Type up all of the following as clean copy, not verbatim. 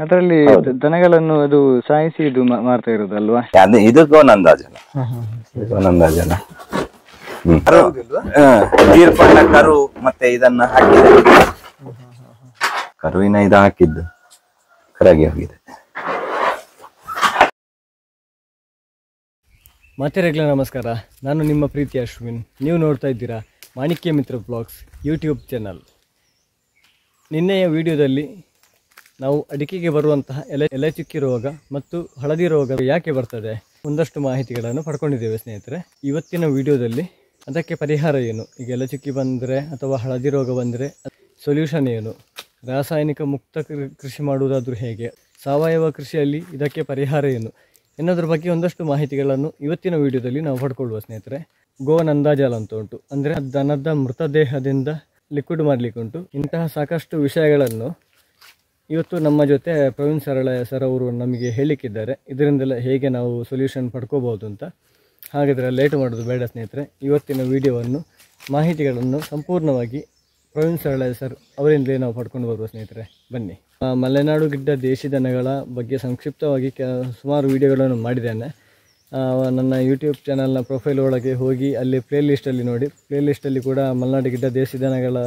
ಅದರಲ್ಲಿ ಹೌದು. ದನಗಳನ್ನು ಅದು ಸಾಯಿಸಿ ಇದು ಮಾಡ್ತಾ ಇರೋದಲ್ವಾ? ಇದು ಗೋನಂದಾಜನ. ಗೋನಂದಾಜನ ತೀರ್ಕೊಂಡ ಕರು ಮತ್ತೆ ಇದನ್ನ ಹಾಕಿದೆ. ಕರುವಿನ ಇದು ಹಾಕಿದ್ದು ಕರಗಿ ಹೋಗಿದೆ. ಮತ್ತೆ ರೆಗ್ಯುಲರ್ ನಮಸ್ಕಾರ, ನಾನು ನಿಮ್ಮ ಪ್ರೀತಿ ಅಶ್ವಿನ್. ನೀವು ನೋಡ್ತಾ ಇದ್ದೀರಾ ಮಾಣಿಕ್ಯ ಮಿತ್ರ ಬ್ಲಾಗ್ಸ್ ಯೂಟ್ಯೂಬ್ ಚಾನಲ್. ನಿನ್ನೆಯ ವಿಡಿಯೋದಲ್ಲಿ ನಾವು ಅಡಿಕೆಗೆ ಬರುವಂತಹ ಎಲೆ ಚುಕ್ಕಿ ರೋಗ ಮತ್ತು ಹಳದಿ ರೋಗ ಯಾಕೆ ಬರ್ತದೆ ಒಂದಷ್ಟು ಮಾಹಿತಿಗಳನ್ನು ಪಡ್ಕೊಂಡಿದ್ದೇವೆ ಸ್ನೇಹಿತರೆ. ಇವತ್ತಿನ ವಿಡಿಯೋದಲ್ಲಿ ಅದಕ್ಕೆ ಪರಿಹಾರ ಏನು, ಈಗ ಎಲೆ ಚುಕ್ಕಿ ಬಂದರೆ ಅಥವಾ ಹಳದಿ ರೋಗ ಬಂದರೆ ಸೊಲ್ಯೂಷನ್ ಏನು, ರಾಸಾಯನಿಕ ಮುಕ್ತ ಕೃಷಿ ಮಾಡುವುದಾದರೂ ಹೇಗೆ, ಸಾವಯವ ಕೃಷಿಯಲ್ಲಿ ಇದಕ್ಕೆ ಪರಿಹಾರ ಏನು ಎನ್ನೋದ್ರ ಬಗ್ಗೆ ಒಂದಷ್ಟು ಮಾಹಿತಿಗಳನ್ನು ಇವತ್ತಿನ ವಿಡಿಯೋದಲ್ಲಿ ನಾವು ಪಡ್ಕೊಳ್ಳುವ ಸ್ನೇಹಿತರೆ. ಗೋನಂದಾಜಲ ಅಂತ ಉಂಟು, ಅಂದರೆ ದನದ ಮೃತದೇಹದಿಂದ ಲಿಕ್ವಿಡ್ ಮಾಡಲಿಕ್ಕೆ ಉಂಟು. ಇಂತಹ ಸಾಕಷ್ಟು ವಿಷಯಗಳನ್ನು ಇವತ್ತು ನಮ್ಮ ಜೊತೆ ಪ್ರವೀಣ್ ಸರಳ ಸರ್ ಅವರು ನಮಗೆ ಹೇಳಿಕ್ಕಿದ್ದಾರೆ. ಇದರಿಂದೆಲ್ಲ ಹೇಗೆ ನಾವು ಸೊಲ್ಯೂಷನ್ ಪಡ್ಕೋಬೋದು ಅಂತ. ಹಾಗಾದರೆ ಲೇಟ್ ಮಾಡೋದು ಬೇಡ ಸ್ನೇಹಿತರೆ, ಇವತ್ತಿನ ವಿಡಿಯೋವನ್ನು ಮಾಹಿತಿಗಳನ್ನು ಸಂಪೂರ್ಣವಾಗಿ ಪ್ರವೀಣ್ ಸರಳ ಸರ್ ಅವರಿಂದಲೇ ನಾವು ಪಡ್ಕೊಂಡು ಬರುವ ಸ್ನೇಹಿತರೆ. ಬನ್ನಿ. ಮಲೆನಾಡು ಗಿಡ್ಡ ದೇಶಿ ದನಗಳ ಬಗ್ಗೆ ಸಂಕ್ಷಿಪ್ತವಾಗಿ ಸುಮಾರು ವಿಡಿಯೋಗಳನ್ನು ಮಾಡಿದ್ದೇನೆ. ನನ್ನ ಯೂಟ್ಯೂಬ್ ಚಾನಲ್ನ ಪ್ರೊಫೈಲ್ ಒಳಗೆ ಹೋಗಿ ಅಲ್ಲಿ ಪ್ಲೇ ಲಿಸ್ಟಲ್ಲಿ ನೋಡಿ. ಪ್ಲೇ ಲಿಸ್ಟಲ್ಲಿ ಕೂಡ ಮಲೆನಾಡು ಗಿಡ್ಡ ದೇಶಿ ದನಗಳ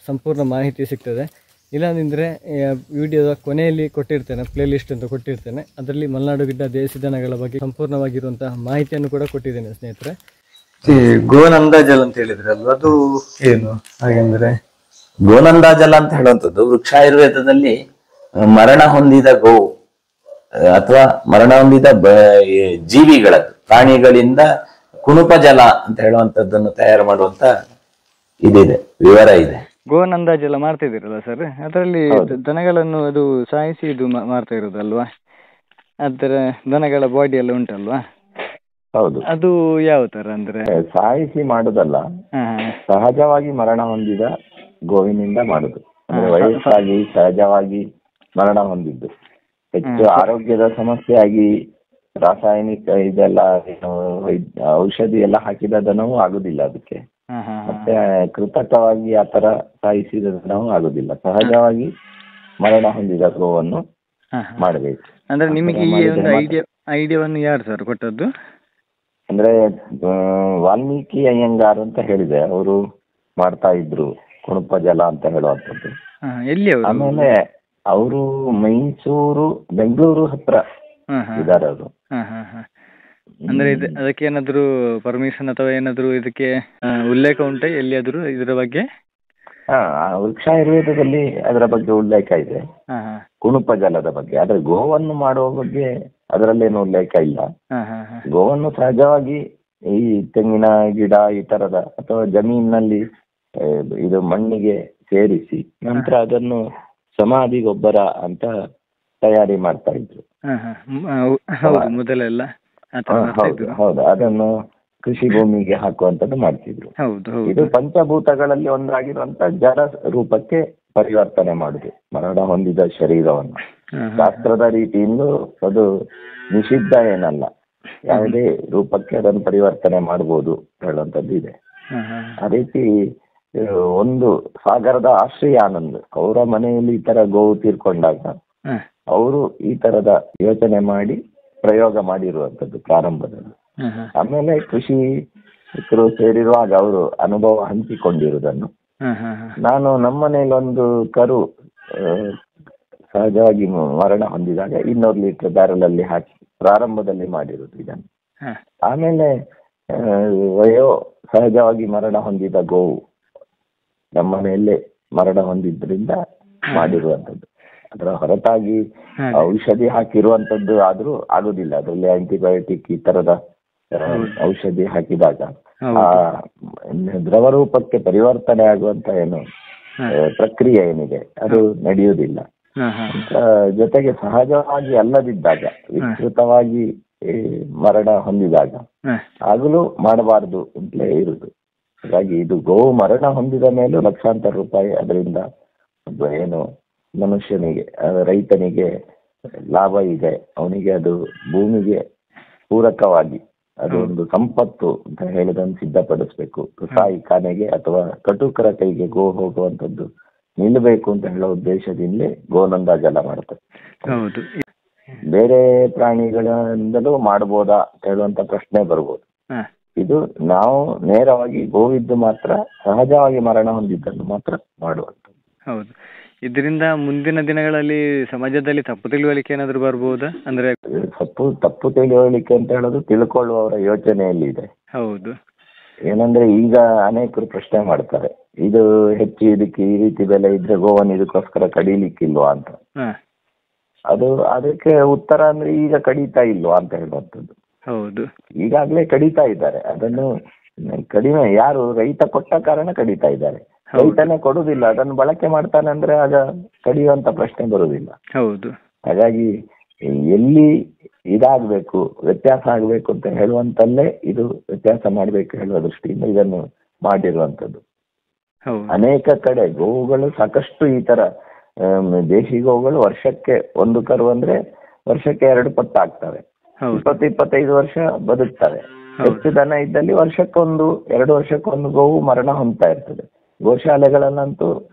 ಸಂಪೂರ್ಣ ಮಾಹಿತಿ ಸಿಗ್ತದೆ. ಇಲ್ಲಾಂದರೆ ವಿಡಿಯೋದ ಕೊನೆಯಲ್ಲಿ ಕೊಟ್ಟಿರ್ತೇನೆ, ಪ್ಲೇ ಲಿಸ್ಟ್ ಅಂತ ಕೊಟ್ಟಿರ್ತೇನೆ. ಅದರಲ್ಲಿ ಮಲೆನಾಡು ಗಿಡ್ಡ ದೇಶಿ ದನಗಳ ಬಗ್ಗೆ ಸಂಪೂರ್ಣವಾಗಿರುವಂತಹ ಮಾಹಿತಿಯನ್ನು ಕೂಡ ಕೊಟ್ಟಿದ್ದೇನೆ ಸ್ನೇಹಿತರೆ. ಗೋನಂದಾಜಲ ಅಂತ ಹೇಳಿದ್ರಲ್ವ, ಅದು ಏನು? ಹಾಗೆಂದ್ರೆ ಗೋನಂದಾಜಲ ಅಂತ ಹೇಳುವಂಥದ್ದು ವೃಕ್ಷಾಯುರ್ವೇದದಲ್ಲಿ ಮರಣ ಹೊಂದಿದ ಗೋವು ಅಥವಾ ಮರಣ ಹೊಂದಿದ ಜೀವಿಗಳದ್ದು, ಪ್ರಾಣಿಗಳಿಂದ ಕುಣುಪ ಜಲ ಅಂತ ಹೇಳುವಂತದ್ದನ್ನು ತಯಾರು ಮಾಡುವಂತ ಇದಿದೆ, ವಿವರ ಇದೆ. ಗೋನಂದಾಜಲ ಮಾಡ್ತಿದ್ದೀರಲ್ಲ ಸರ್, ಅದರಲ್ಲಿ ದನಗಳನ್ನು ಅದು ಸಾಯಿಸಿ ಇದು ಮಾಡ್ತಾ ಇರೋದಲ್ವಾ? ಅದರ ದನಗಳ ಬಾಡಿ ಎಲ್ಲ ಉಂಟಲ್ವಾ? ಹೌದು. ಅದು ಯಾವ ತರ ಅಂದ್ರೆ ಸಾಯಿಸಿ ಮಾಡುದಲ್ಲ, ಸಹಜವಾಗಿ ಮರಣ ಹೊಂದಿದ ಗೋವಿನಿಂದ ಮಾಡುದು. ಅಂದ್ರೆ ವಯಸ್ಸಾಗಿ ಸಹಜವಾಗಿ ಮರಣ ಹೊಂದಿದ್ದು, ಹೆಚ್ಚು ಆರೋಗ್ಯದ ಸಮಸ್ಯೆ ಆಗಿ ರಾಸಾಯನಿಕ ಇದೆಲ್ಲ ಔಷಧಿ ಎಲ್ಲ ಹಾಕಿದ ದನವೂ ಆಗುದಿಲ್ಲ ಅದಕ್ಕೆ. ಮತ್ತೆ ಕೃತಕವಾಗಿ ಆತರ ಸಾಯಿಸಿದ ದನವೂ ಆಗುದಿಲ್ಲ. ಸಹಜವಾಗಿ ಮರಣ ಹೊಂದಿದ ಗೋವನ್ನು ಮಾಡಬೇಕು. ಅಂದ್ರೆ ನಿಮಗೆ ಈ ಒಂದು ಐಡಿಯಾವನ್ನು ಯಾರು ಸರ್ ಕೊಟ್ಟದ್ದು? ಅಂದ್ರೆ ವಾಲ್ಮೀಕಿ ಅಯ್ಯಂಗಾರ್ ಅಂತ ಹೇಳಿದೆ, ಅವರು ಮಾಡ್ತಾ ಇದ್ರು ಕುಣುಪ ಜಲ ಅಂತ ಹೇಳುವಂಥದ್ದು. ಆಮೇಲೆ ಅವರು ಮೈಸೂರು ಬೆಂಗಳೂರು ಹತ್ರ ಇದ್ದಾರೆ ಅವರು. ಅಂದ್ರೆ ಅದಕ್ಕೆ ಏನಾದ್ರು ಪರ್ಮಿಷನ್ ಅಥವಾ ಏನಾದ್ರು ಇದಕ್ಕೆ ಉಲ್ಲೇಖ ಉಂಟೆ ಎಲ್ಲಿಯಾದ್ರೂ ಇದರ ಬಗ್ಗೆ? ವೃಕ್ಷಾಯುರ್ವೇದದಲ್ಲಿ ಅದರ ಬಗ್ಗೆ ಉಲ್ಲೇಖ ಇದೆ, ಕುಣುಪ ಜಲದ ಬಗ್ಗೆ. ಆದ್ರೆ ಗೋವನ್ನು ಮಾಡುವ ಬಗ್ಗೆ ಅದರಲ್ಲೇನು ಉಲ್ಲೇಖ ಇಲ್ಲ. ಗೋವನ್ನು ಸಹಜವಾಗಿ ಈ ತೆಂಗಿನ ಗಿಡ ಈ ತರದ ಅಥವಾ ಜಮೀನಿನಲ್ಲಿ ಇದು ಮಣ್ಣಿಗೆ ಸೇರಿಸಿ ನಂತರ ಅದನ್ನು ಸಮಾಧಿ ಗೊಬ್ಬರ ಅಂತ ತಯಾರಿ ಮಾಡ್ತಾ ಇದ್ರು ಮೊದಲೆಲ್ಲ. ಹೌದು, ಅದನ್ನು ಕೃಷಿ ಭೂಮಿಗೆ ಹಾಕುವಂತದ್ದು ಮಾಡ್ತಿದ್ರು. ಇದು ಪಂಚಭೂತಗಳಲ್ಲಿ ಒಂದಾಗಿರುವಂತ ಜಡ ರೂಪಕ್ಕೆ ಪರಿವರ್ತನೆ ಮಾಡುದು ಮರಣ ಹೊಂದಿದ ಶರೀರವನ್ನು. ಶಾಸ್ತ್ರದ ರೀತಿಯಿಂದ ಅದು ನಿಷಿದ್ಧ ಏನಲ್ಲ, ಯಾವುದೇ ರೂಪಕ್ಕೆ ಅದನ್ನು ಪರಿವರ್ತನೆ ಮಾಡಬಹುದು ಹೇಳುವಂತದ್ದು ಇದೆ. ಆ ರೀತಿ ಒಂದು ಸಾಗರದ ಆಶ್ರಯ ಆನಂದ್ ಅವರ ಮನೆಯಲ್ಲಿ ಈ ತರ ಗೋವು ತೀರ್ಕೊಂಡಾಗ ಅವರು ಈ ತರದ ಯೋಚನೆ ಮಾಡಿ ಪ್ರಯೋಗ ಮಾಡಿರುವಂತದ್ದು ಪ್ರಾರಂಭದಲ್ಲಿ. ಆಮೇಲೆ ಕೃಷಿಕರು ಸೇರಿರುವಾಗ ಅವರು ಅನುಭವ ಹಂಚಿಕೊಂಡಿರುವುದನ್ನು ನಾನು ನಮ್ಮನೇಲಿ ಒಂದು ಕರು ಸಹಜವಾಗಿ ಮರಣ ಹೊಂದಿದಾಗ 200 ಲೀಟರ್ ಬ್ಯಾರಲ್ ಅಲ್ಲಿ ಹಾಕಿ ಪ್ರಾರಂಭದಲ್ಲಿ ಮಾಡಿರುವುದು ಇದನ್ನು. ಆಮೇಲೆ ಸಹಜವಾಗಿ ಮರಣ ಹೊಂದಿದ ಗೋವು ನಮ್ಮನೆಯಲ್ಲೇ ಮರಣ ಹೊಂದಿದ್ರಿಂದ ಮಾಡಿರುವಂತದ್ದು. ಅದರ ಹೊರತಾಗಿ ಔಷಧಿ ಹಾಕಿರುವಂತದ್ದು ಆದ್ರೂ ಆಗುದಿಲ್ಲ. ಅದರಲ್ಲಿ ಆಂಟಿಬಯೋಟಿಕ್ ಈ ತರದ ಔಷಧಿ ಹಾಕಿದಾಗ ಆ ದ್ರವ ರೂಪಕ್ಕೆ ಪರಿವರ್ತನೆ ಆಗುವಂತ ಏನು ಪ್ರಕ್ರಿಯೆ ಏನಿದೆ ಅದು ನಡೆಯುವುದಿಲ್ಲ. ಜೊತೆಗೆ ಸಹಜವಾಗಿ ಅಲ್ಲದಿದ್ದಾಗ ವಿಕೃತವಾಗಿ ಮರಣ ಹೊಂದಿದಾಗ ಆಗಲೂ ಮಾಡಬಾರ್ದು ಅಂತಲೇ ಇರುದು. ಹಾಗಾಗಿ ಇದು ಗೋವು ಮರಣ ಹೊಂದಿದ ಮೇಲೂ ಲಕ್ಷಾಂತರ ರೂಪಾಯಿ ಅದರಿಂದ ಏನು ಮನುಷ್ಯನಿಗೆ ರೈತನಿಗೆ ಲಾಭ ಇದೆ. ಅವನಿಗೆ ಅದು ಭೂಮಿಗೆ ಪೂರಕವಾಗಿ ಅದು ಒಂದು ಸಂಪತ್ತು ಅಂತ ಹೇಳಿದನ್ನು ಸಿದ್ಧಪಡಿಸ್ಬೇಕು. ಕಸಾಯಿ ಖಾನೆಗೆ ಅಥವಾ ಕಟುಕರ ಕೈಗೆ ಗೋ ಹೋಗುವಂಥದ್ದು ನಿಲ್ಲಬೇಕು ಅಂತ ಹೇಳೋ ಉದ್ದೇಶದಿಂದಲೇ ಗೋನಂದಾಜೆಲ್ಲ ಮಾಡ್ತಾರೆ. ಹೌದು. ಬೇರೆ ಪ್ರಾಣಿಗಳಿಂದಲೂ ಮಾಡ್ಬೋದಾ ಅಂತ ಹೇಳುವಂತ ಪ್ರಶ್ನೆ ಬರ್ಬೋದು. ಇದು ನಾವು ನೇರವಾಗಿ ಗೋವಿದ್ದು ಮಾತ್ರ ಸಹಜವಾಗಿ ಮರಣ ಹೊಂದಿದ್ದನ್ನು ಮಾತ್ರ ಮಾಡುವಂಥದ್ದು. ಹೌದು. ಇದರಿಂದ ಮುಂದಿನ ದಿನಗಳಲ್ಲಿ ಸಮಾಜದಲ್ಲಿ ತಪ್ಪು ತಿಳುವಳಿಕೆ ಏನಾದರೂ ಬರ್ಬೋದಾ? ಅಂದ್ರೆ ತಪ್ಪು ತಿಳುವಳಿಕೆ ಅಂತ ಹೇಳೋದು ತಿಳ್ಕೊಳ್ಳುವವರ ಯೋಚನೆಯಲ್ಲಿ ಇದೆ. ಹೌದು. ಏನಂದ್ರೆ ಈಗ ಅನೇಕರು ಪ್ರಶ್ನೆ ಮಾಡ್ತಾರೆ, ಇದು ಹೆಚ್ಚು ಇದಕ್ಕೆ ಈ ರೀತಿ ಬೆಲೆ ಇದ್ರೆ ಗೋವನ್ನು ಇದಕ್ಕೋಸ್ಕರ ಕಡಿಲಿಕ್ಕಿಲ್ವಾ ಅಂತ. ಅದಕ್ಕೆ ಉತ್ತರ ಅಂದ್ರೆ ಈಗ ಕಡಿತಾ ಇಲ್ವಾ ಅಂತ ಹೇಳುವಂಥದ್ದು. ಹೌದು. ಈಗಾಗಲೇ ಕಡಿತಾ ಇದ್ದಾರೆ. ಅದನ್ನು ಕಡಿಮೆ ಯಾರು ರೈತ ಕೊಟ್ಟ ಕಾರಣ ಕಡಿತಾ ಇದ್ದಾರೆ. ರೈತನೇ ಕೊಡುದಿಲ್ಲ, ಅದನ್ನು ಬಳಕೆ ಮಾಡ್ತಾನೆ ಅಂದ್ರೆ ಆಗ ಕಡಿಯುವಂತ ಪ್ರಶ್ನೆ ಬರುವುದಿಲ್ಲ. ಹೌದು. ಹಾಗಾಗಿ ಎಲ್ಲಿ ಇದಾಗಬೇಕು, ವ್ಯತ್ಯಾಸ ಆಗಬೇಕು ಅಂತ ಹೇಳುವಂತಲ್ಲೇ ಇದು ವ್ಯತ್ಯಾಸ ಮಾಡಬೇಕು ಹೇಳುವ ದೃಷ್ಟಿಯಿಂದ ಇದನ್ನು ಮಾಡಿರುವಂಥದ್ದು. ಅನೇಕ ಕಡೆ ಗೋವುಗಳು ಸಾಕಷ್ಟು ಈ ತರ ದೇಶಿ ಗೋವುಗಳು ವರ್ಷಕ್ಕೆ ಒಂದು ಕರು ಅಂದ್ರೆ ವರ್ಷಕ್ಕೆ 2 ಪಟ್ಟು ಆಗ್ತವೆ. 20-25 ವರ್ಷ ಬದುಕ್ತವೆ. ಹೆಚ್ಚು ದನ ಇದ್ದಲ್ಲಿ ವರ್ಷಕ್ಕೊಂದು 2 ವರ್ಷಕ್ಕೊಂದು ಗೋವು ಮರಣ ಹೊಂದ್ತಾ ಇರ್ತದೆ. ಗೋಶಾಲೆಗಳಲ್ಲಂತೂ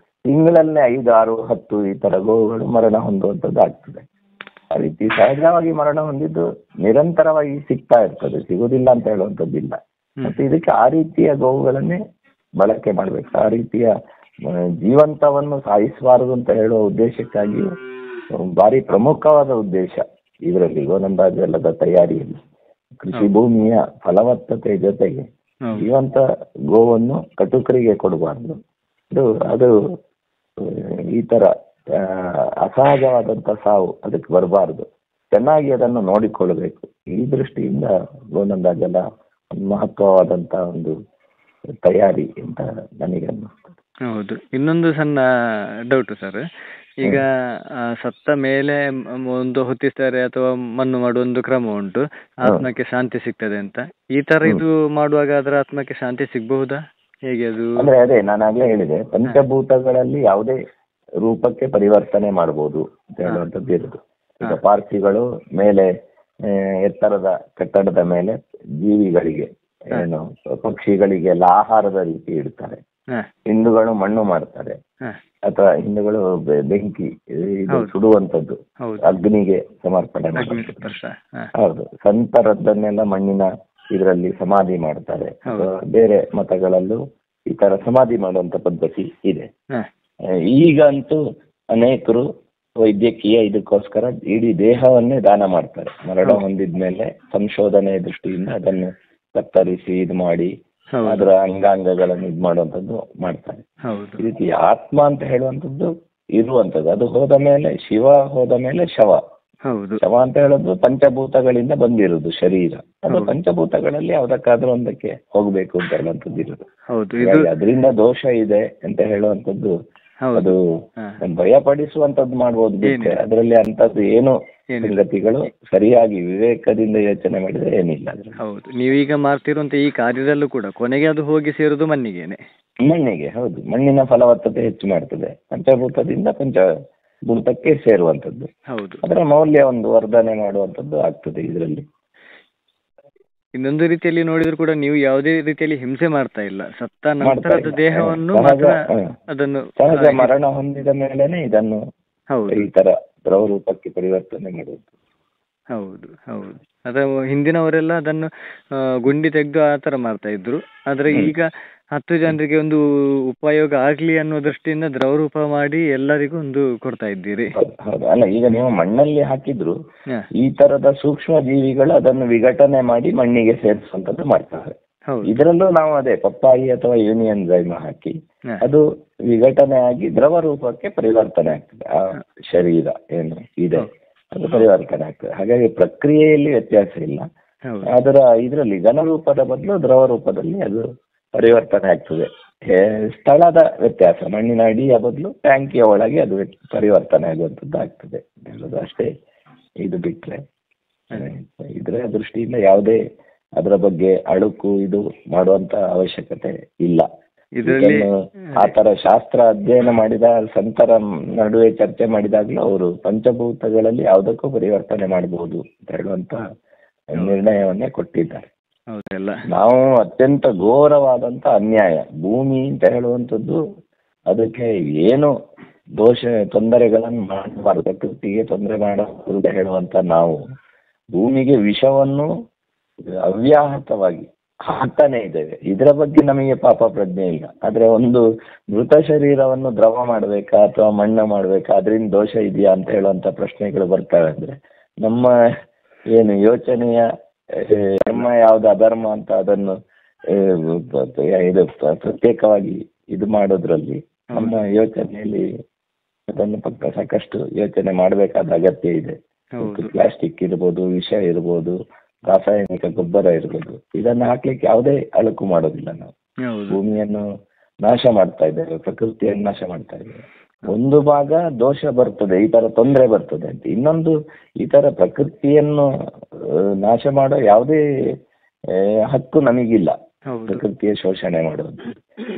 ತಿಂಗಳಲ್ಲೇ 5, 6, 10 ಈ ತರ ಗೋವುಗಳು ಮರಣ ಹೊಂದುವಂಥದ್ದು ಆಗ್ತದೆ. ಆ ರೀತಿ ಸಹಜವಾಗಿ ಮರಣ ಹೊಂದಿದ್ದು ನಿರಂತರವಾಗಿ ಸಿಗ್ತಾ ಇರ್ತದೆ, ಸಿಗುದಿಲ್ಲ ಅಂತ ಹೇಳುವಂಥದ್ದಿಲ್ಲ. ಮತ್ತೆ ಇದಕ್ಕೆ ಆ ರೀತಿಯ ಗೋವುಗಳನ್ನೇ ಬಳಕೆ ಮಾಡ್ಬೇಕು. ಆ ರೀತಿಯ ಜೀವಂತವನ್ನು ಸಾಯಿಸಬಾರದು ಅಂತ ಹೇಳುವ ಉದ್ದೇಶಕ್ಕಾಗಿ ಭಾರಿ ಪ್ರಮುಖವಾದ ಉದ್ದೇಶ ಇದರಲ್ಲಿ ಗೋನಂದಾಜೆಲ್ಲದ ತಯಾರಿಯಲ್ಲಿ. ಕೃಷಿ ಭೂಮಿಯ ಫಲವತ್ತತೆ ಜೊತೆಗೆ ಜೀವಂತ ಗೋವನ್ನು ಕಟುಕರಿಗೆ ಕೊಡಬಾರ್ದು. ಅದು ಈ ತರ ಅಸಹಜವಾದಂತ ಸಾವು ಅದಕ್ಕೆ ಬರಬಾರ್ದು. ಚೆನ್ನಾಗಿ ಅದನ್ನು ನೋಡಿಕೊಳ್ಳಬೇಕು. ಈ ದೃಷ್ಟಿಯಿಂದ ಗೋನಂದಾಜೆಲ್ಲ ಒಂದು ಮಹತ್ವವಾದಂತ ಒಂದು ತಯಾರಿ ಅಂತ ನನಗೆ ಅನ್ನಿಸ್ತದೆ. ಹೌದು. ಇನ್ನೊಂದು ಸಣ್ಣ ಡೌಟ್ ಸರ್, ಈಗ ಸತ್ತ ಮೇಲೆ ಒಂದು ಹೊತ್ತಿಸ್ತಾರೆ ಅಥವಾ ಮಣ್ಣು ಮಾಡುವ ಒಂದು ಕ್ರಮ ಉಂಟು, ಆತ್ಮಕ್ಕೆ ಶಾಂತಿ ಸಿಗ್ತದೆ ಅಂತ. ಈ ತರ ಇದು ಮಾಡುವಾಗ ಅದರ ಆತ್ಮಕ್ಕೆ ಶಾಂತಿ ಸಿಗಬಹುದಾ? ಹೇಗೆ ಅದು? ಅಂದ್ರೆ ಅದೇ ನಾನು ಆಗ್ಲೇ ಹೇಳಿದೆ, ಪಂಚಭೂತಗಳಲ್ಲಿ ಯಾವುದೇ ರೂಪಕ್ಕೆ ಪರಿವರ್ತನೆ ಮಾಡಬಹುದು ಅಂತ ಹೇಳುವಂಥದ್ದು ಇರುದು. ಈಗ ಪಾರ್ಸಿಗಳು ಮೇಲೆ ಎತ್ತರದ ಕಟ್ಟಡದ ಮೇಲೆ ಜೀವಿಗಳಿಗೆ ಏನು ಪಕ್ಷಿಗಳಿಗೆಲ್ಲ ಆಹಾರದ ರೀತಿ ಇಡ್ತಾರೆ. ಹಿಂದೂಗಳು ಮಣ್ಣು ಮಾಡ್ತಾರೆ, ಅಥವಾ ಹಿಂದೂಗಳು ಬೆಂಕಿ ಇದು ಸುಡುವಂಥದ್ದು ಅಗ್ನಿಗೆ ಸಮರ್ಪಣೆ ಮಾಡ್ತಾರೆ. ಹೌದು. ಸಂತರದ್ದನ್ನೆಲ್ಲ ಮಣ್ಣಿನ ಇದರಲ್ಲಿ ಸಮಾಧಿ ಮಾಡ್ತಾರೆ. ಬೇರೆ ಮತಗಳಲ್ಲೂ ಈ ತರ ಸಮಾಧಿ ಮಾಡುವಂತ ಪದ್ಧತಿ ಇದೆ. ಈಗಂತೂ ಅನೇಕರು ವೈದ್ಯಕೀಯ ಇದಕ್ಕೋಸ್ಕರ ಇಡೀ ದೇಹವನ್ನೇ ದಾನ ಮಾಡ್ತಾರೆ. ಮರಣ ಹೊಂದಿದ್ಮೇಲೆ ಸಂಶೋಧನೆ ದೃಷ್ಟಿಯಿಂದ ಅದನ್ನು ಕತ್ತರಿಸಿ ಇದು ಮಾಡಿ ಅದರ ಅಂಗಾಂಗಗಳನ್ನು ಇದು ಮಾಡುವಂಥದ್ದು ಮಾಡ್ತಾರೆ. ಈ ರೀತಿ ಆತ್ಮ ಅಂತ ಹೇಳುವಂಥದ್ದು ಇರುವಂಥದ್ದು. ಅದು ಹೋದ ಮೇಲೆ ಶಿವ ಹೋದ ಮೇಲೆ ಶವ. ಶವ ಅಂತ ಹೇಳೋದು ಪಂಚಭೂತಗಳಿಂದ ಬಂದಿರುವುದು ಶರೀರ. ಅದು ಪಂಚಭೂತಗಳಲ್ಲಿ ಯಾವ್ದಕ್ಕಾದ್ರೂ ಒಂದಕ್ಕೆ ಹೋಗ್ಬೇಕು ಅಂತ ಹೇಳುವಂಥದ್ದು ಇರುವುದು. ಅದರಿಂದ ದೋಷ ಇದೆ ಅಂತ ಹೇಳುವಂಥದ್ದು ಅದು ಭಯಪಡಿಸುವಂತದ್ದು ಮಾಡ್ಬೋದು ಬಿಟ್ಟರೆ ಅದರಲ್ಲಿ ಅಂತದ್ದು ಏನು ಸಂಗತಿಗಳು ಸರಿಯಾಗಿ ವಿವೇಕದಿಂದ ಯೋಚನೆ ಮಾಡಿದ್ರೆ ಏನಿಲ್ಲ. ಹೌದು. ನೀವೀಗ ಮಾಡ್ತಿರುವಂತ ಈ ಕಾರ್ಯದಲ್ಲೂ ಕೂಡ ಕೊನೆಗೆ ಅದು ಹೋಗಿ ಸೇರುದು ಮಣ್ಣಿಗೆ. ಹೌದು. ಮಣ್ಣಿನ ಫಲವತ್ತತೆ ಹೆಚ್ಚು ಮಾಡ್ತದೆ. ಪಂಚಭೂತದಿಂದ ಪಂಚಭೂತಕ್ಕೆ ಸೇರುವಂತದ್ದು. ಹೌದು. ಅದರ ಮೌಲ್ಯ ಒಂದು ವರ್ಧನೆ ಮಾಡುವಂತದ್ದು ಆಗ್ತದೆ ಇದರಲ್ಲಿ. ಇನ್ನೊಂದು ರೀತಿಯಲ್ಲಿ ನೋಡಿದ್ರು ಕೂಡ ನೀವು ಯಾವುದೇ ರೀತಿಯಲ್ಲಿ ಹಿಂಸೆ ಮಾಡ್ತಾ ಇಲ್ಲ. ಸತ್ತ ನಂತರದ ದೇಹವನ್ನು ಅದನ್ನು ಸಹಜ ಮರಣ ಹೊಂದಿದ ಮೇಲೆನೆ ಇದನ್ನು ಈ ತರ ದ್ರವ ರೂಪಕ್ಕೆ ಪರಿವರ್ತನೆ ಮಾಡುವುದು. ಹೌದು. ಹೌದು. ಅಥವಾ ಹಿಂದಿನವರೆಲ್ಲ ಅದನ್ನು ಗುಂಡಿ ತೆಗೆದು ಆ ತರ ಮಾಡ್ತಾ ಇದ್ರು. ಆದ್ರೆ ಈಗ 10 ಜನರಿಗೆ ಒಂದು ಉಪಯೋಗ ಆಗ್ಲಿ ಅನ್ನೋ ದೃಷ್ಟಿಯಿಂದ ದ್ರವ ರೂಪ ಮಾಡಿ ಎಲ್ಲರಿಗೂ ಒಂದು ಕೊಡ್ತಾ ಇದ್ದೀರಿ. ಹೌದು. ಅಲ್ಲ, ಈಗ ನೀವು ಮಣ್ಣಲ್ಲಿ ಹಾಕಿದ್ರು ಈ ತರದ ಸೂಕ್ಷ್ಮ ಜೀವಿಗಳು ಅದನ್ನು ವಿಘಟನೆ ಮಾಡಿ ಮಣ್ಣಿಗೆ ಸೇರಿಸುವಂತದ್ದು ಮಾಡ್ತಾರೆ. ಇದರಲ್ಲೂ ನಾವು ಅದೇ ಪಪ್ಪಾಯಿ ಅಥವಾ ಯೂನಿಯನ್ ಜೈಮ ಹಾಕಿ ಅದು ವಿಘಟನೆ ಆಗಿ ದ್ರವ ರೂಪಕ್ಕೆ ಪರಿವರ್ತನೆ ಆಗ್ತದೆ. ಆ ಶರೀರ ಏನು ಇದೆ ಅದು ಪರಿವರ್ತನೆ ಆಗ್ತದೆ. ಹಾಗಾಗಿ ಪ್ರಕ್ರಿಯೆಯಲ್ಲಿ ವ್ಯತ್ಯಾಸ ಇಲ್ಲ. ಅದರ ಇದರಲ್ಲಿ ಘನರೂಪದ ಬದಲು ದ್ರವ ರೂಪದಲ್ಲಿ ಅದು ಪರಿವರ್ತನೆ ಆಗ್ತದೆ. ಸ್ಥಳದ ವ್ಯತ್ಯಾಸ, ಮಣ್ಣಿನ ಅಡಿಯ ಬದಲು ಟ್ಯಾಂಕಿಯ ಒಳಗೆ ಅದು ಪರಿವರ್ತನೆ ಆಗುವಂಥದ್ದು ಆಗ್ತದೆ ಹೇಳೋದು ಅಷ್ಟೇ. ಇದು ಬಿಟ್ರೆ ಇದರ ದೃಷ್ಟಿಯಿಂದ ಯಾವುದೇ ಅದರ ಬಗ್ಗೆ ಅಳುಕು ಇದು ಮಾಡುವಂತ ಅವಶ್ಯಕತೆ ಇಲ್ಲ. ಆ ತರ ಶಾಸ್ತ್ರ ಅಧ್ಯಯನ ಮಾಡಿದ ಸಂತರ ನಡುವೆ ಚರ್ಚೆ ಮಾಡಿದಾಗಲೂ ಅವರು ಪಂಚಭೂತಗಳಲ್ಲಿ ಯಾವುದಕ್ಕೂ ಪರಿವರ್ತನೆ ಮಾಡಬಹುದು ಅಂತ ಹೇಳುವಂತ ನಿರ್ಣಯವನ್ನೇ ಕೊಟ್ಟಿದ್ದಾರೆ. ನಾವು ಅತ್ಯಂತ ಘೋರವಾದಂತ ಅನ್ಯಾಯ, ಭೂಮಿ ಅಂತ ಹೇಳುವಂಥದ್ದು ಅದಕ್ಕೆ ಏನು ತೊಂದರೆಗಳನ್ನು ಮಾಡಬಾರ್ದು, ಪ್ರಕೃತಿಗೆ ತೊಂದರೆ ಮಾಡಬಾರದು ಅಂತ ಹೇಳುವಂತ ನಾವು ಭೂಮಿಗೆ ವಿಷವನ್ನು ಅವ್ಯಾಹತವಾಗಿ ಹಾಕ್ತಾನೆ ಇದ್ದೇವೆ. ಇದರ ಬಗ್ಗೆ ನಮಗೆ ಪಾಪ ಪ್ರಜ್ಞೆ ಇಲ್ಲ. ಆದ್ರೆ ಒಂದು ಮೃತ ಶರೀರವನ್ನು ದ್ರವ ಮಾಡ್ಬೇಕಾ ಅಥವಾ ಮಣ್ಣು ಮಾಡ್ಬೇಕಾ, ಅದರಿಂದ ದೋಷ ಇದೆಯಾ ಅಂತ ಹೇಳುವಂತ ಪ್ರಶ್ನೆಗಳು ಬರ್ತವೆ. ಅಂದ್ರೆ ನಮ್ಮ ಏನು ಯೋಚನೆಯ ಧರ್ಮ ಯಾವ್ದು ಅಧರ್ಮ ಅಂತ ಅದನ್ನು ಇದು ಪ್ರತ್ಯೇಕವಾಗಿ ಇದು ಮಾಡೋದ್ರಲ್ಲಿ ನಮ್ಮ ಯೋಚನೆಯಲ್ಲಿ ಅದನ್ನು ಸಾಕಷ್ಟು ಯೋಚನೆ ಮಾಡಬೇಕಾದ ಅಗತ್ಯ ಇದೆ. ಪ್ಲಾಸ್ಟಿಕ್ ಇರ್ಬೋದು, ವಿಷ ಇರ್ಬೋದು, ರಾಸಾಯನಿಕ ಗೊಬ್ಬರ ಇರ್ಬೋದು, ಇದನ್ನು ಹಾಕ್ಲಿಕ್ಕೆ ಯಾವುದೇ ಅಳುಕು ಮಾಡೋದಿಲ್ಲ. ನಾವು ಭೂಮಿಯನ್ನು ನಾಶ ಮಾಡ್ತಾ ಇದ್ದೇವೆ, ಪ್ರಕೃತಿಯನ್ನು ನಾಶ ಮಾಡ್ತಾ ಇದ್ದೇವೆ. ಒಂದು ಭಾಗ ದೋಷ ಬರ್ತದೆ, ಈ ತರ ತೊಂದರೆ ಬರ್ತದೆ ಅಂತ. ಇನ್ನೊಂದು ಈ ತರ ಪ್ರಕೃತಿಯನ್ನು ನಾಶ ಮಾಡೋ ಯಾವುದೇ ಹಕ್ಕು ನಮಗಿಲ್ಲ, ಪ್ರಕೃತಿಯ ಶೋಷಣೆ ಮಾಡೋದು.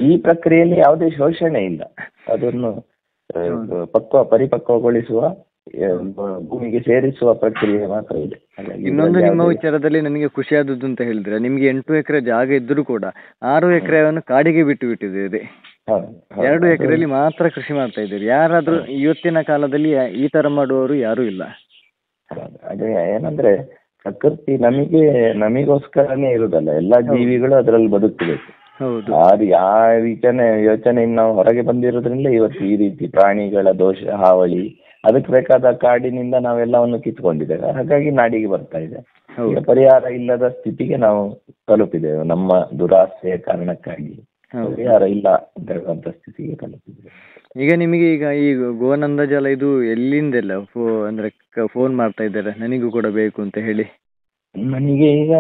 ಈ ಪ್ರಕ್ರಿಯೆಯಲ್ಲಿ ಯಾವುದೇ ಶೋಷಣೆ ಇಲ್ಲ, ಅದನ್ನು ಪರಿಪಕ್ವಗೊಳಿಸುವ ಭೂಮಿಗೆ ಸೇರಿಸುವ ಪ್ರಕ್ರಿಯೆ ಮಾತ್ರ ಇದೆ. ಇನ್ನೊಂದು ನಿಮ್ಮ ವಿಚಾರದಲ್ಲಿ ನನಗೆ ಖುಷಿಯಾದದ್ದು ಅಂತ ಹೇಳಿದ್ರೆ, ನಿಮ್ಗೆ 8 ಎಕರೆ ಜಾಗ ಇದ್ರೂ ಕೂಡ 6 ಎಕರೆಯನ್ನು ಕಾಡಿಗೆ ಬಿಟ್ಟಿದ್ದೀರಿ. 2 ಎಕರೆಯಲ್ಲಿ ಮಾತ್ರ ಕೃಷಿ ಮಾಡ್ತಾ ಇದ್ದೀರಿ. ಯಾರಾದ್ರೂ ಇವತ್ತಿನ ಕಾಲದಲ್ಲಿ ಈ ತರ ಮಾಡುವವರು ಯಾರು ಇಲ್ಲ. ಅದೇ ಏನಂದ್ರೆ ಪ್ರಕೃತಿ ನಮಿಗೋಸ್ಕರನೇ ಇರುದಲ್ಲ, ಎಲ್ಲಾ ಜೀವಿಗಳು ಅದರಲ್ಲಿ ಬದುಕಬೇಕು. ಅದು ಯೋಚನೆಯಿಂದ ನಾವು ಹೊರಗೆ ಬಂದಿರೋದ್ರಿಂದ ಇವತ್ತು ಈ ರೀತಿ ಪ್ರಾಣಿಗಳ ದೋಷ ಹಾವಳಿ, ಅದಕ್ಕೆ ಬೇಕಾದ ಕಾಡಿನಿಂದ ನಾವೆಲ್ಲವನ್ನು ಕಿತ್ಕೊಂಡಿದ್ದೇವೆ. ಹಾಗಾಗಿ ನಾಡಿಗೆ ಬರ್ತಾ ಇದೆ. ಈಗ ಪರಿಹಾರ ಇಲ್ಲದ ಸ್ಥಿತಿಗೆ ನಾವು ತಲುಪಿದ್ದೇವೆ. ನಮ್ಮ ದುರಾಸೆಯ ಕಾರಣಕ್ಕಾಗಿ ಪರಿಹಾರ ಇಲ್ಲ ಅಂತ ಹೇಳುವಂತ ಸ್ಥಿತಿಗೆ ತಲುಪಿದ್ದೇವೆ. ಈಗ ನಿಮಗೆ ಈ ಗೋನಂದ ಜಲ ಇದು ಎಲ್ಲಿಂದೆಲ್ಲ ಅಂದ್ರೆ ಫೋನ್ ಮಾಡ್ತಾ ಇದ್ದಾರೆ ನನಗೂ ಕೂಡ ಬೇಕು ಅಂತ ಹೇಳಿ? ನನಗೆ ಈಗ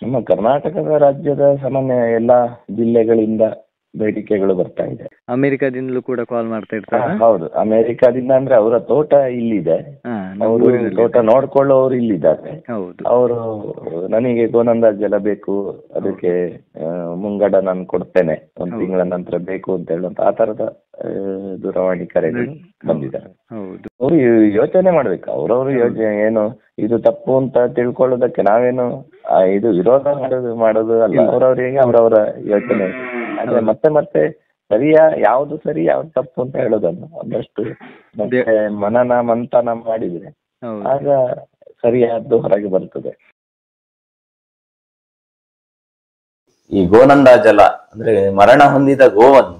ನಮ್ಮ ಕರ್ನಾಟಕದ ರಾಜ್ಯದ ಸಾಮಾನ್ಯ ಎಲ್ಲಾ ಜಿಲ್ಲೆಗಳಿಂದ ಬೇಡಿಕೆಗಳು ಬರ್ತಾ ಇದೆ. ಅಮೆರಿಕಾದಿಂದಲೂ ಕೂಡ ಕಾಲ್ ಮಾಡ್ತಾ ಇರ್ತಾರೆ? ಹೌದು, ಅಮೆರಿಕಾದಿಂದ. ಅಂದ್ರೆ ಅವರ ತೋಟ ಇಲ್ಲಿದೆ, ಅವರು ತೋಟ ನೋಡ್ಕೊಳ್ಳೋರು ಇಲ್ಲಿದ್ದಾರೆ. ಅವರು ನನಗೆ ಗೋನಂದ ಜಲ ಬೇಕು, ಅದಕ್ಕೆ ಮುಂಗಡ ನಾನು ಕೊಡ್ತೇನೆ, 1 ತಿಂಗಳ ನಂತರ ಬೇಕು ಅಂತ ಹೇಳುವಂತ ಆ ತರದ ದೂರವಾಣಿ ಕರೆಗಳು ಬಂದಿದ್ದಾರೆ. ಅವರು ಯೋಚನೆ ಮಾಡ್ಬೇಕು. ಅವ್ರವ್ರು ಯೋಚನೆ ಏನು ಇದು ತಪ್ಪು ಅಂತ ತಿಳ್ಕೊಳ್ಳೋದಕ್ಕೆ ನಾವೇನು ಇದು ವಿರೋಧ ಮಾಡೋದು ಅಲ್ಲ. ಅವ್ರವ್ರಿಗೆ ಅವರವರ ಯೋಚನೆ. ಆದ್ರೆ ಮತ್ತೆ ಯಾವ್ದು ಸರಿ ಯಾವ್ದು ತಪ್ಪು ಅಂತ ಹೇಳೋದನ್ನು ಒಂದಷ್ಟು ಮಂಥನ ಮಾಡಿದ್ರೆ ಆಗ ಸರಿಯಾದ್ದು ಹೊರಗೆ ಬರ್ತದೆ. ಈ ಗೋನಂದ ಜಲ ಅಂದ್ರೆ ಮರಣ ಹೊಂದಿದ ಗೋವನ್ನು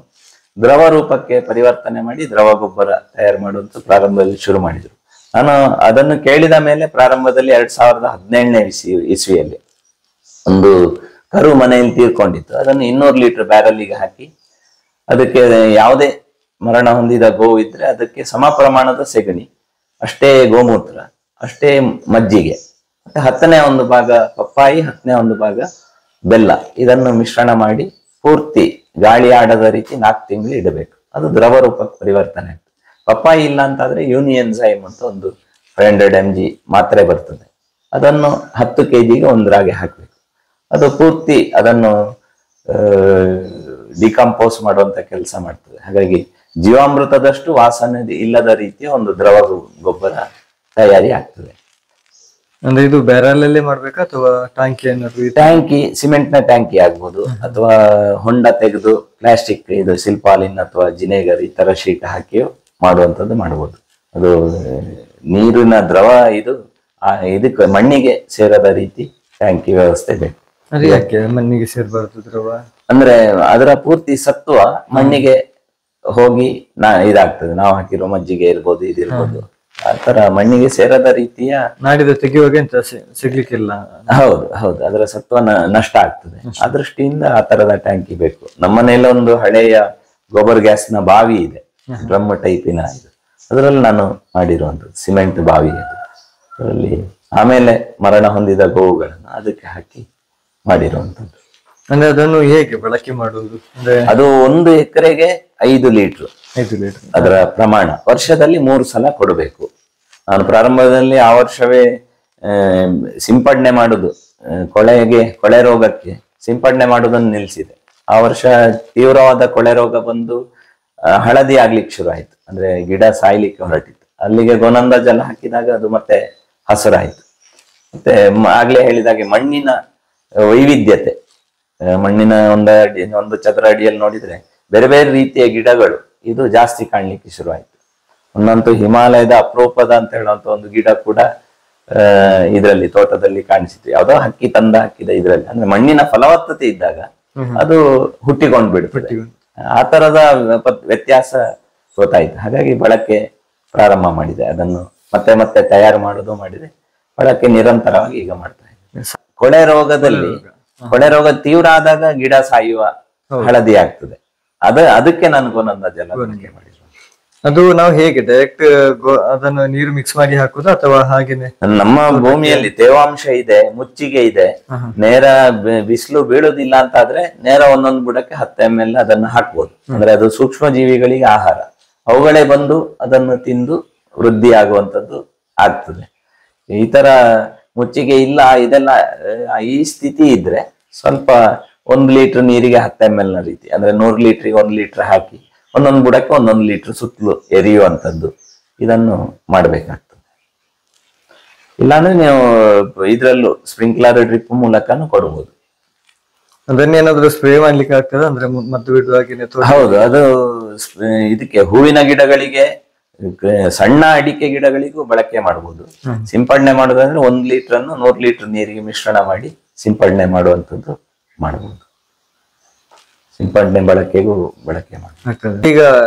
ದ್ರವ ರೂಪಕ್ಕೆ ಪರಿವರ್ತನೆ ಮಾಡಿ ದ್ರವ ಗೊಬ್ಬರ ತಯಾರು ಮಾಡುವಂತ ಪ್ರಾರಂಭದಲ್ಲಿ ಶುರು ಮಾಡಿದ್ರು. ನಾನು ಅದನ್ನು ಕೇಳಿದ ಮೇಲೆ ಪ್ರಾರಂಭದಲ್ಲಿ 2017ನೇ ಇಸ್ವಿಯಲ್ಲಿ ಒಂದು ಕರು ಮನೆಯಲ್ಲಿ ತೀರ್ಕೊಂಡಿತ್ತು. ಅದನ್ನು 200 ಲೀಟರ್ ಬ್ಯಾರಲ್ಲಿಗೆ ಹಾಕಿ ಅದಕ್ಕೆ ಯಾವುದೇ ಮರಣ ಹೊಂದಿದ ಗೋವು ಇದ್ರೆ ಅದಕ್ಕೆ ಸಮ ಪ್ರಮಾಣದ ಸೆಗಣಿ, ಅಷ್ಟೇ ಗೋಮೂತ್ರ, ಅಷ್ಟೇ ಮಜ್ಜಿಗೆ, ಮತ್ತೆ 10ನೇ 1 ಭಾಗ ಪಪ್ಪಾಯಿ, 10ನೇ 1 ಭಾಗ ಬೆಲ್ಲ, ಇದನ್ನು ಮಿಶ್ರಣ ಮಾಡಿ ಪೂರ್ತಿ ಗಾಳಿ ಆಡದ ರೀತಿ 4 ತಿಂಗಳು ಇಡಬೇಕು. ಅದು ದ್ರವ ರೂಪಕ್ಕೆ ಪರಿವರ್ತನೆ ಆಗ್ತದೆ. ಪಪ್ಪಾಯಿ ಇಲ್ಲ ಅಂತಾದ್ರೆ ಯೂನಿಯನ್ಸೈಮ್ ಅಂತ ಒಂದು 500 mg ಮಾತ್ರೆ ಬರ್ತದೆ. ಅದನ್ನು 10 kgಗೆ 1 ರಾಗಿ ಹಾಕ್ಬೇಕು. ಅದು ಪೂರ್ತಿ ಅದನ್ನು ಡಿಕಂಪೋಸ್ ಮಾಡುವಂತ ಕೆಲಸ ಮಾಡ್ತದೆ. ಹಾಗಾಗಿ ಜೀವಾಮೃತದಷ್ಟು ವಾಸನೆ ಇಲ್ಲದ ರೀತಿಯ ಒಂದು ದ್ರವ ಗೊಬ್ಬರ ತಯಾರಿ ಆಗ್ತದೆ. ಅಂದ್ರೆ ಇದು ಬ್ಯಾರಲ್ ಮಾಡ್ಬೇಕಾ ಅಥವಾ ಟ್ಯಾಂಕಿ ಸಿಮೆಂಟ್ನ ಟ್ಯಾಂಕಿ ಆಗ್ಬೋದು, ಅಥವಾ ಹೊಂಡ ತೆಗೆದು ಪ್ಲಾಸ್ಟಿಕ್ ಇದು ಸಿಲ್ಪಾಲಿನ್ ಅಥವಾ ಜಿನೇಗರ್ ಈ ತರ ಶೀಟ್ ಹಾಕಿ ಮಾಡುವಂಥದ್ದು ಮಾಡ್ಬೋದು. ಅದು ನೀರಿನ ದ್ರವ ಇದಕ್ಕೆ ಮಣ್ಣಿಗೆ ಸೇರದ ರೀತಿ ಟ್ಯಾಂಕಿ ವ್ಯವಸ್ಥೆ ಬೇಕು. ಮಣ್ಣಿಗೆ ಸೇರಬಾರ್ದು ದ್ರವ ಅಂದ್ರೆ ಅದರ ಪೂರ್ತಿ ಸತ್ವ ಮಣ್ಣಿಗೆ ಹೋಗಿ ಇದಾಗ್ತದೆ. ನಾವು ಹಾಕಿರೋ ಮಜ್ಜಿಗೆ ಇರ್ಬೋದು, ಇದಿರ್ಬೋದು, ಆ ತರ ಮಣ್ಣಿಗೆ ಸೇರದ ರೀತಿಯ ನಾಡಿದ ತೆಗೆಯುವಾಗ ಎಂತ ಸಿಗ್ಲಿಕ್ಕಿಲ್ಲ. ಹೌದು, ಅದರ ಸತ್ವ ನಷ್ಟ ಆಗ್ತದೆ. ಆ ದೃಷ್ಟಿಯಿಂದ ಆ ತರದ ಟ್ಯಾಂಕಿ ಬೇಕು. ನಮ್ಮನೆಲ್ಲ ಒಂದು ಹಳೆಯ ಗೋಬರ್ ಗ್ಯಾಸ್ ನ ಬಾವಿ ಇದೆ, ಡ್ರಮ್ ಟೈಪಿನ ಇದು. ಅದರಲ್ಲಿ ನಾನು ಮಾಡಿರುವಂಥದ್ದು ಸಿಮೆಂಟ್ ಬಾವಿ ಅದು. ಅದರಲ್ಲಿ ಆಮೇಲೆ ಮರಣ ಹೊಂದಿದ ಗೋವುಗಳನ್ನು ಅದಕ್ಕೆ ಹಾಕಿ ಮಾಡಿರುವಂಥದ್ದು. ಅಂದ್ರೆ ಅದನ್ನು ಹೇಗೆ ಬಳಕೆ ಮಾಡುವುದು? ಅದು 1 ಎಕರೆಗೆ 5 ಲೀಟರ್ ಅದರ ಪ್ರಮಾಣ. ವರ್ಷದಲ್ಲಿ 3 ಸಲ ಕೊಡಬೇಕು. ನಾನು ಪ್ರಾರಂಭದಲ್ಲಿ ಆ ವರ್ಷವೇ ಸಿಂಪಡಣೆ ಮಾಡುದು, ಕೊಳೆ ರೋಗಕ್ಕೆ ಸಿಂಪಡಣೆ ಮಾಡುವುದನ್ನು ನಿಲ್ಲಿಸಿದೆ. ಆ ವರ್ಷ ತೀವ್ರವಾದ ಕೊಳೆ ರೋಗ ಬಂದು ಹಳದಿ ಆಗ್ಲಿಕ್ಕೆ ಶುರು ಆಯ್ತು. ಅಂದ್ರೆ ಗಿಡ ಸಾಯ್ಲಿಕ್ಕೆ ಹೊರಟಿತ್ತು. ಅಲ್ಲಿಗೆ ಗೋನಂದ ಜಲ ಹಾಕಿದಾಗ ಅದು ಮತ್ತೆ ಹಸಿರಾಯ್ತು. ಮತ್ತೆ ಆಗ್ಲೇ ಹೇಳಿದಾಗೆ ಮಣ್ಣಿನ ವೈವಿಧ್ಯತೆ, ಮಣ್ಣಿನ ಒಂದು ಚದರ ಅಡಿಯಲ್ಲಿ ನೋಡಿದ್ರೆ ಬೇರೆ ಬೇರೆ ರೀತಿಯ ಗಿಡಗಳು ಇದು ಜಾಸ್ತಿ ಕಾಣ್ಲಿಕ್ಕೆ ಶುರುವಾಯ್ತು. ಒಂದಂತೂ ಹಿಮಾಲಯದ ಅಪರೂಪದ ಅಂತ ಹೇಳುವಂತ ಒಂದು ಗಿಡ ಕೂಡ ಇದರಲ್ಲಿ ತೋಟದಲ್ಲಿ ಕಾಣಿಸಿತು. ಯಾವುದೋ ಹಕ್ಕಿ ತಂದ ಹಾಕಿದ ಇದರಲ್ಲಿ, ಅಂದ್ರೆ ಮಣ್ಣಿನ ಫಲವತ್ತತೆ ಇದ್ದಾಗ ಅದು ಹುಟ್ಟಿಕೊಂಡು ಬಿಡುತ್ತದೆ. ಆ ತರದ ವ್ಯತ್ಯಾಸ ಗೊತ್ತಾಯ್ತು. ಹಾಗಾಗಿ ಬಳಕೆ ಪ್ರಾರಂಭ ಮಾಡಿದೆ. ಅದನ್ನು ಮತ್ತೆ ಮತ್ತೆ ತಯಾರು ಮಾಡೋದು ಮಾಡಿದೆ. ಬಳಕೆ ನಿರಂತರವಾಗಿ ಈಗ ಮಾಡ್ತಾ ಇದ್ದೆ. ಕೊಳೆ ರೋಗ ತೀವ್ರ ಆದಾಗ ಗಿಡ ಸಾಯುವ ಹಳದಿ ಆಗ್ತದೆ. ಅದಕ್ಕೆ ನಾನು ಗೋನಂದ ಜಲ ಬಳಕೆ ಮಾಡಿದೆ. ಅದು ನಾವು ಹೇಗೆ ಡೈರೆಕ್ಟ್ ಅದನ್ನು ನೀರು ಮಿಕ್ಸ್ ಮಾಡಿ ಹಾಕುದು ಅಥವಾ ಹಾಗೇನೆ? ನಮ್ಮ ಭೂಮಿಯಲ್ಲಿ ತೇವಾಂಶ ಇದೆ, ಮುಚ್ಚಿಗೆ ಇದೆ, ನೇರ ಬಿಸಿಲು ಬೀಳುದಿಲ್ಲ ಅಂತ ಆದ್ರೆ ನೇರ ಒಂದೊಂದು ಬುಡಕ್ಕೆ 10 ml ಅದನ್ನು ಹಾಕ್ಬೋದು. ಅಂದ್ರೆ ಅದು ಸೂಕ್ಷ್ಮ ಜೀವಿಗಳಿಗೆ ಆಹಾರ, ಅವುಗಳೇ ಬಂದು ಅದನ್ನು ತಿಂದು ವೃದ್ಧಿ ಆಗುವಂತದ್ದು ಆಗ್ತದೆ. ಈ ತರ ಮುಚ್ಚಿಗೆ ಇಲ್ಲ ಇದೆಲ್ಲ ಈ ಸ್ಥಿತಿ ಇದ್ರೆ ಸ್ವಲ್ಪ 1 ಲೀಟರ್ ನೀರಿಗೆ 10 ml ನ ರೀತಿ, ಅಂದ್ರೆ 100 ಲೀಟರ್ಗೆ 1 ಲೀಟರ್ ಹಾಕಿ ಒಂದೊಂದು ಬುಡಕ್ಕೆ 1 ಲೀಟರ್ ಸುತ್ತಲೂ ಎರಿಯುವಂಥದ್ದು ಇದನ್ನು ಮಾಡಬೇಕಾಗ್ತದೆ. ಇಲ್ಲಾಂದ್ರೆ ನೀವು ಇದ್ರಲ್ಲೂ ಸ್ಪ್ರಿಂಕ್ಲರ್ ಡ್ರಿಪ್ ಮೂಲಕನೂ ಕೊಡಬಹುದು. ಅದನ್ನೇನಾದ್ರೂ ಸ್ಪ್ರೇ ಮಾಡ್ಲಿಕ್ಕೆ ಆಗ್ತದೆ ಅಂದ್ರೆ ಮದ್ದು ಬಿಡುವಾಗೇನೆ? ಹೌದು, ಅದು ಇದಕ್ಕೆ ಹೂವಿನ ಗಿಡಗಳಿಗೆ, ಸಣ್ಣ ಅಡಿಕೆ ಗಿಡಗಳಿಗೂ ಬಳಕೆ ಮಾಡಬಹುದು. ಸಿಂಪಡಣೆ ಮಾಡೋದಂದ್ರೆ 1 ಲೀಟರ್ ಅನ್ನು 100 ಲೀಟರ್ ನೀರಿಗೆ ಮಿಶ್ರಣ ಮಾಡಿ ಸಿಂಪಡಣೆ ಮಾಡುವಂಥದ್ದು ಮಾಡಬಹುದು. ಸಿಂಪಡಣೆ ಬಳಕೆಗೂ ಬಳಕೆ ಮಾಡಿ. ಈಗ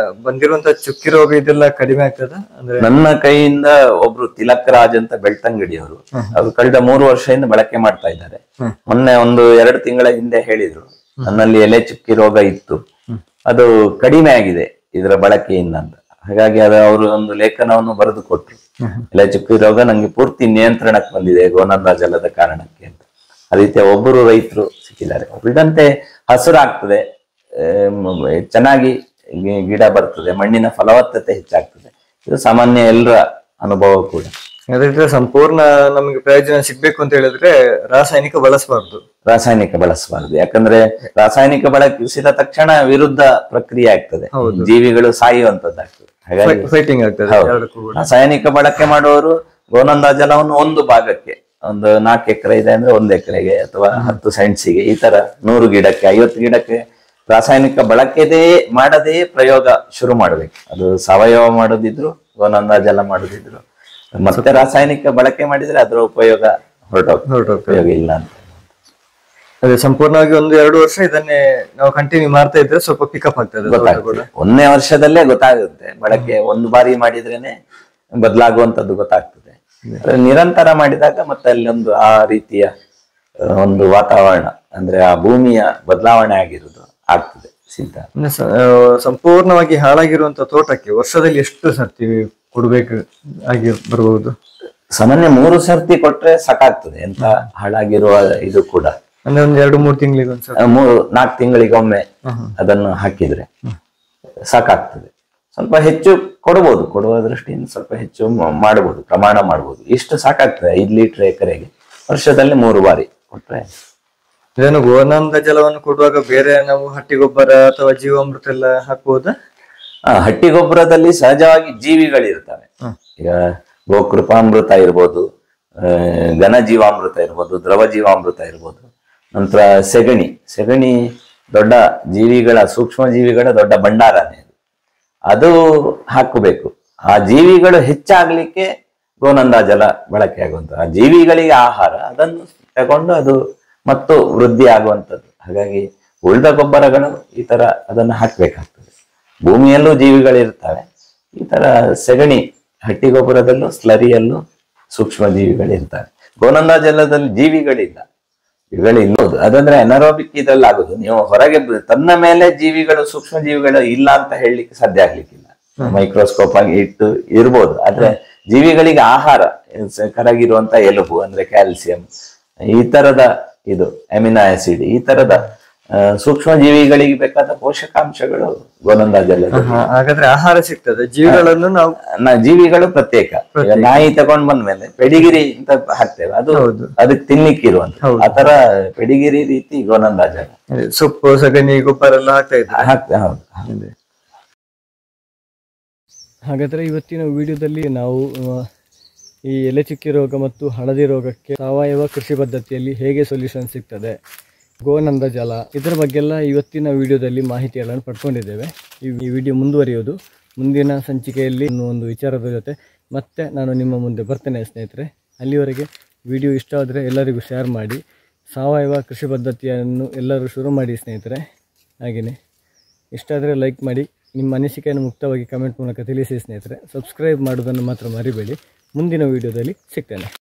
ಬಂದಿರುವಂತ ಚುಕ್ಕಿ ರೋಗ ಇದೆಲ್ಲ ಕಡಿಮೆ ಆಗ್ತದ? ಅಂದ್ರೆ ನನ್ನ ಕೈಯಿಂದ ಒಬ್ರು ತಿಲಕ್ ರಾಜ್ ಅಂತ ಬೆಳ್ತಂಗಡಿಯವರು, ಅವರು ಕಳೆದ 3 ವರ್ಷದಿಂದ ಬಳಕೆ ಮಾಡ್ತಾ ಇದ್ದಾರೆ. ಮೊನ್ನೆ 1-2 ತಿಂಗಳ ಹಿಂದೆ ಹೇಳಿದ್ರು, ನನ್ನಲ್ಲಿ ಎಲೆ ಚುಕ್ಕಿ ರೋಗ ಇತ್ತು, ಅದು ಕಡಿಮೆ ಆಗಿದೆ ಇದರ ಬಳಕೆಯಿಂದ ಅಂತ. ಹಾಗಾಗಿ ಅವರು ಒಂದು ಲೇಖನವನ್ನು ಬರೆದು ಕೊಟ್ರು. ಎಲೆ ಚುಕ್ಕಿ ರೋಗ ನಂಗೆ ಪೂರ್ತಿ ನಿಯಂತ್ರಣಕ್ಕೆ ಬಂದಿದೆ ಗೋನಂದ ಜಲದ ಕಾರಣಕ್ಕೆ ಅಂತ. ಆ ರೀತಿಯ ಒಬ್ಬರು ರೈತರು ಸಿಕ್ಕಿದ್ದಾರೆ. ಉಳಿದಂತೆ ಹಸುರಾಗ್ತದೆ, ಚೆನ್ನಾಗಿ ಗಿಡ ಬರ್ತದೆ, ಮಣ್ಣಿನ ಫಲವತ್ತತೆ ಹೆಚ್ಚಾಗ್ತದೆ. ಇದು ಸಾಮಾನ್ಯ ಎಲ್ಲರ ಅನುಭವ ಕೂಡ. ಅದರಿಂದ ಸಂಪೂರ್ಣ ನಮಗೆ ಪ್ರಯೋಜನ ಸಿಗ್ಬೇಕು ಅಂತ ಹೇಳಿದ್ರೆ ರಾಸಾಯನಿಕ ಬಳಸಬಾರದು. ಯಾಕಂದ್ರೆ ರಾಸಾಯನಿಕ ಬಳಸಿದ ತಕ್ಷಣ ವಿರುದ್ಧ ಪ್ರಕ್ರಿಯೆ ಆಗ್ತದೆ, ಜೀವಿಗಳು ಸಾಯುವಂತದ್ದಾಗ್ತದೆ. ಹಾಗಾಗಿ ಫೈಟಿಂಗ್ ಆಗ್ತದೆ. ರಾಸಾಯನಿಕ ಬಳಕೆ ಮಾಡುವವರು ಗೋನಂದ ಜಲವನ್ನು ಒಂದು ಭಾಗಕ್ಕೆ, ಒಂದು 4 ಎಕರೆ ಇದೆ ಅಂದ್ರೆ 1 ಎಕರೆಗೆ ಅಥವಾ 10 ಸೆಂಟ್ಸಿಗೆ, ಈ ತರ 100 ಗಿಡಕ್ಕೆ 50 ಗಿಡಕ್ಕೆ ರಾಸಾಯನಿಕ ಬಳಕೆದೇ ಮಾಡದೇ ಪ್ರಯೋಗ ಶುರು ಮಾಡ್ಬೇಕು. ಅದು ಸಾವಯವ ಮಾಡೋದಿದ್ರು, ಗೋನಂದ ಜಲ ಮಾಡೋದಿದ್ರು, ಮತ್ತೆ ರಾಸಾಯನಿಕ ಬಳಕೆ ಮಾಡಿದ್ರೆ ಅದರ ಉಪಯೋಗ ಉಪಯೋಗ ಇಲ್ಲ ಅಂತ. ಅದೇ ಸಂಪೂರ್ಣವಾಗಿ 1-2 ವರ್ಷ ಇದನ್ನೇ ನಾವು ಕಂಟಿನ್ಯೂ ಮಾಡ್ತಾ ಇದ್ರೆ ಸ್ವಲ್ಪ ಪಿಕಪ್ ಆಗ್ತದೆ. ಗೊತ್ತಾಗ್ತದೆ, 1ನೇ ವರ್ಷದಲ್ಲೇ ಗೊತ್ತಾಗುತ್ತೆ. ಬಳಕೆ 1 ಬಾರಿ ಮಾಡಿದ್ರೇನೆ ಬದಲಾಗುವಂತದ್ದು ಗೊತ್ತಾಗ್ತದೆ. ನಿರಂತರ ಮಾಡಿದಾಗ ಮತ್ತೆ ಅಲ್ಲಿ ಆ ರೀತಿಯ ಒಂದು ವಾತಾವರಣ, ಅಂದ್ರೆ ಆ ಭೂಮಿಯ ಬದಲಾವಣೆ ಆಗಿರುವುದು ಆಗ್ತದೆ ಸಿದ್ಧ. ಸಂಪೂರ್ಣವಾಗಿ ಹಾಳಾಗಿರುವಂತ ತೋಟಕ್ಕೆ ವರ್ಷದಲ್ಲಿ ಎಷ್ಟು ಸರ್ತಿ ಕೊಡ್ಬೇಕು ಆಗಿ ಬರಬಹುದು? ಸಾಮಾನ್ಯ 3 ಸರ್ತಿ ಕೊಟ್ರೆ ಸಾಕಾಗ್ತದೆ. ಎಂತ ಹಾಳಾಗಿರುವ ಇದು ಕೂಡ ಅಂದ್ರೆ 1-2-3 ತಿಂಗಳಿಗೆ 4 ತಿಂಗಳಿಗೊಮ್ಮೆ ಅದನ್ನು ಹಾಕಿದ್ರೆ ಸಾಕಾಗ್ತದೆ. ಸ್ವಲ್ಪ ಹೆಚ್ಚು ಕೊಡಬಹುದು, ಕೊಡುವ ದೃಷ್ಟಿಯಿಂದ ಸ್ವಲ್ಪ ಹೆಚ್ಚು ಮಾಡಬಹುದು, ಪ್ರಮಾಣ ಮಾಡಬಹುದು. ಇಷ್ಟು ಸಾಕಾಗ್ತದೆ. 5 ಲೀಟರ್ ಎಕರೆಗೆ ವರ್ಷದಲ್ಲಿ 3 ಬಾರಿ ಕೊಟ್ರೆ. ಇದನ್ನು ಗೋನಂದ ಜಲವನ್ನು ಕೊಡುವಾಗ ಬೇರೆ ನಾವು ಹಟ್ಟಿ ಗೊಬ್ಬರ ಅಥವಾ ಜೀವಾಮೃತ ಎಲ್ಲ ಹಾಕಬಹುದಾ? ಹಟ್ಟಿ ಗೊಬ್ಬರದಲ್ಲಿ ಸಹಜವಾಗಿ ಜೀವಿಗಳಿರ್ತವೆ. ಈಗ ಗೋಕೃಪಾಮೃತ ಇರ್ಬೋದು, ಘನ ಜೀವಾಮೃತ ಇರ್ಬೋದು, ದ್ರವ ಜೀವಾಮೃತ ಇರ್ಬೋದು. ನಂತರ ಸೆಗಣಿ ದೊಡ್ಡ ಜೀವಿಗಳ, ಸೂಕ್ಷ್ಮ ಜೀವಿಗಳ ದೊಡ್ಡ ಭಂಡಾರನೇ ಅದು ಹಾಕಬೇಕು. ಆ ಜೀವಿಗಳು ಹೆಚ್ಚಾಗ್ಲಿಕ್ಕೆ ಗೋನಂದ ಜಲ ಬಳಕೆ ಆಗುವಂತ, ಆ ಜೀವಿಗಳಿಗೆ ಆಹಾರ, ಅದನ್ನು ತಗೊಂಡು ಅದು ಮತ್ತು ವೃದ್ಧಿ ಆಗುವಂಥದ್ದು. ಹಾಗಾಗಿ ಉಳಿದ ಗೊಬ್ಬರಗಳು ಈ ತರ ಅದನ್ನು ಹಾಕ್ಬೇಕಾಗ್ತದೆ. ಭೂಮಿಯಲ್ಲೂ ಜೀವಿಗಳಿರ್ತವೆ. ಈ ತರ ಸೆಗಣಿ ಹಟ್ಟಿ ಗೊಬ್ಬರದಲ್ಲೂ ಸ್ಲರಿಯಲ್ಲೂ ಸೂಕ್ಷ್ಮ ಜೀವಿಗಳಿರ್ತವೆ. ಗೋನಂದ ಜಲದಲ್ಲಿ ಜೀವಿಗಳಿಲ್ಲ. ಅದಂದ್ರೆ ಅನರೋಬಿಕ್ ಇದ್ರಲ್ಲಿ ಆಗುದು. ನೀವು ಹೊರಗೆ ತನ್ನ ಮೇಲೆ ಜೀವಿಗಳು, ಸೂಕ್ಷ್ಮ ಜೀವಿಗಳು ಇಲ್ಲ ಅಂತ ಹೇಳಲಿಕ್ಕೆ ಸಾಧ್ಯ ಆಗ್ಲಿಕ್ಕಿಲ್ಲ. ಮೈಕ್ರೋಸ್ಕೋಪ್ ಆಗಿ ಇಟ್ಟು ಇರ್ಬೋದು, ಆದ್ರೆ ಜೀವಿಗಳಿಗೆ ಆಹಾರ ಕರಗಿರುವಂತ ಎಲುಬು ಅಂದ್ರೆ ಕ್ಯಾಲ್ಸಿಯಂ, ಈ ತರದ ಇದು ಅಮಿನೋ ಆಸಿಡ್, ಈ ತರದ ಸೂಕ್ಷ್ಮ ಜೀವಿಗಳಿಗೆ ಬೇಕಾದ ಪೋಷಕಾಂಶಗಳು ಗೋನಂದ ಜಲದಲ್ಲಿ. ಹಾಗಾದ್ರೆ ಆಹಾರ ಸಿಗ್ತದೆ. ಜೀವಿಗಳನ್ನು ಜೀವಿಗಳು ಪ್ರತ್ಯೇಕ. ನಾಯಿ ತಗೊಂಡ್ ಬಂದ್ಮೇಲೆ ಪೆಡಿಗಿರಿ ಅಂತ ಹಾಕ್ತೇವೆ, ಅದು ಅದಕ್ಕೆ ತಿನ್ಲಿಕ್ಕಿರುವಂತ ಆ ತರ ಪೆಡಿಗಿರಿ ರೀತಿ ಗೋನಂದ ಜಲ. ಸೊಪ್ಪು, ಸಗಣಿ, ಗೊಬ್ಬರ ಎಲ್ಲ ಹಾಕ್ತಾ ಹೌದು. ಹಾಗಾದ್ರೆ ಇವತ್ತಿನ ವಿಡಿಯೋದಲ್ಲಿ ನಾವು ಈ ಎಲೆ ಚುಕ್ಕಿ ರೋಗ ಮತ್ತು ಹಳದಿ ರೋಗಕ್ಕೆ ಸಾವಯವ ಕೃಷಿ ಪದ್ಧತಿಯಲ್ಲಿ ಹೇಗೆ ಸೊಲ್ಯೂಷನ್ ಸಿಗ್ತದೆ, ಗೋನಂದ ಜಲ ಇದರ ಬಗ್ಗೆಲ್ಲ ಇವತ್ತಿನ ವಿಡಿಯೋದಲ್ಲಿ ಮಾಹಿತಿಗಳನ್ನು ಪಡ್ಕೊಂಡಿದ್ದೇವೆ. ಈ ವಿಡಿಯೋ ಮುಂದುವರಿಯೋದು. ಮುಂದಿನ ಸಂಚಿಕೆಯಲ್ಲಿ ಒಂದು ವಿಚಾರದ ಜೊತೆ ಮತ್ತೆ ನಾನು ನಿಮ್ಮ ಮುಂದೆ ಬರ್ತೇನೆ ಸ್ನೇಹಿತರೆ. ಅಲ್ಲಿವರೆಗೆ ವಿಡಿಯೋ ಇಷ್ಟ ಆದರೆ ಎಲ್ಲರಿಗೂ ಶೇರ್ ಮಾಡಿ. ಸಾವಯವ ಕೃಷಿ ಪದ್ಧತಿಯನ್ನು ಎಲ್ಲರೂ ಶುರು ಮಾಡಿ ಸ್ನೇಹಿತರೆ. ಹಾಗೆಯೇ ಇಷ್ಟ ಆದರೆ ಲೈಕ್ ಮಾಡಿ, ನಿಮ್ಮ ಅನಿಸಿಕೆಯನ್ನು ಮುಕ್ತವಾಗಿ ಕಮೆಂಟ್ ಮೂಲಕ ತಿಳಿಸಿ ಸ್ನೇಹಿತರೆ. ಸಬ್ಸ್ಕ್ರೈಬ್ ಮಾಡೋದನ್ನು ಮಾತ್ರ ಮರಿಬೇಡಿ. ಮುಂದಿನ ವಿಡಿಯೋದಲ್ಲಿ ಸಿಗ್ತೇನೆ.